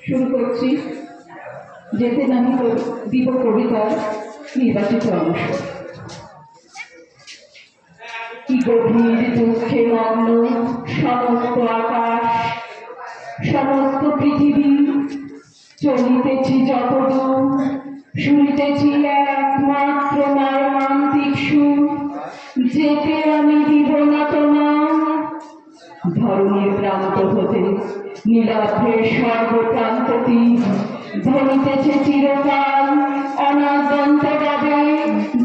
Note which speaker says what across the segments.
Speaker 1: শুরু করছি যেতে নাহি দিব কবিতার নির্বাচিত অংশ। কি গভীর দুঃখে মগ্ন সমস্ত আকাশ, সমস্ত পৃথিবী, চলিতেছি যতদূর, শুনিতেছি একমাত্র মর্মান্তিক সুর, যেতে আমি দিব না তোমার। ধরণীর প্রান্ত হতে নীলাভের সর্বপ্রান্তটি ধ্বনিতেছে চিরকাল অনাদ্যন্ত ভাবে,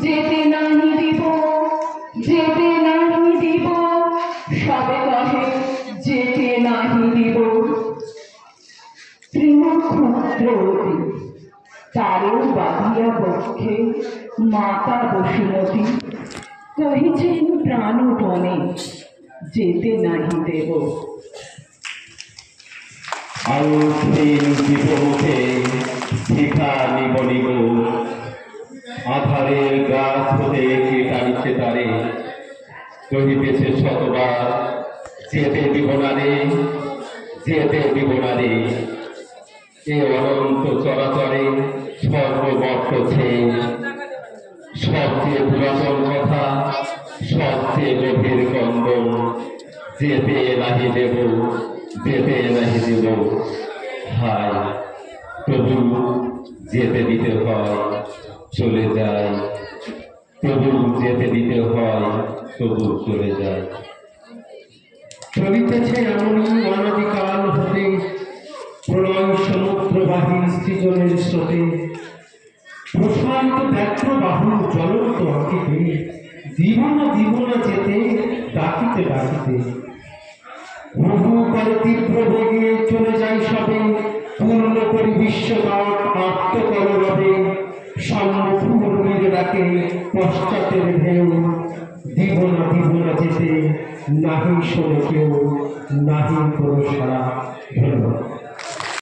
Speaker 1: যেতে নাহি দিব, যেতে নাহি দিব, সবে কহে যেতে নাহি দিব। তৃণক্ষুদ্র অতি তারও বাঁধিয়া বক্ষে মাতা বসুমতী, কহিছেন প্রাণপণে যেতে নাহি দেব।
Speaker 2: আধারের গাছ হতে কে টানিছে তারে, কহিতেছে শতবার যেতে দিব না রে, যেতে দিব না রে। এ অনন্ত চরাচরে সর্ববর্তছে সবচেয়ে পুরাতন কথা, সবচেয়ে গভীর কন্দন, যেতে নাহি দেব, যেতে নাহি দেব। হায় তবু যেতে দিতে হয়, চলে যায়, তবু যেতে দিতে হয়, তবু চলে যায়।
Speaker 3: চলিতেছে এমনই অনাদিকাল হতে প্রলয় সমুদ্রবাহী সৃজনের স্রোতে, প্রসারিত ব্যগ্র বাহু জ্বলন্ত আঁকিতে, দিব না যেতে ডাকিতে ডাকিতে। বহু করে তীব্র বেগে চলে যায় সবে, পূর্ণ করি বিশ্বকাপ আত্মকলরবে। সম্মুখের ডাকে পশ্চাতের ঢেউ, দিব না যেতে, নাহি শোনে কেউ, নাহি কোনো সারা। ধন্যবাদ।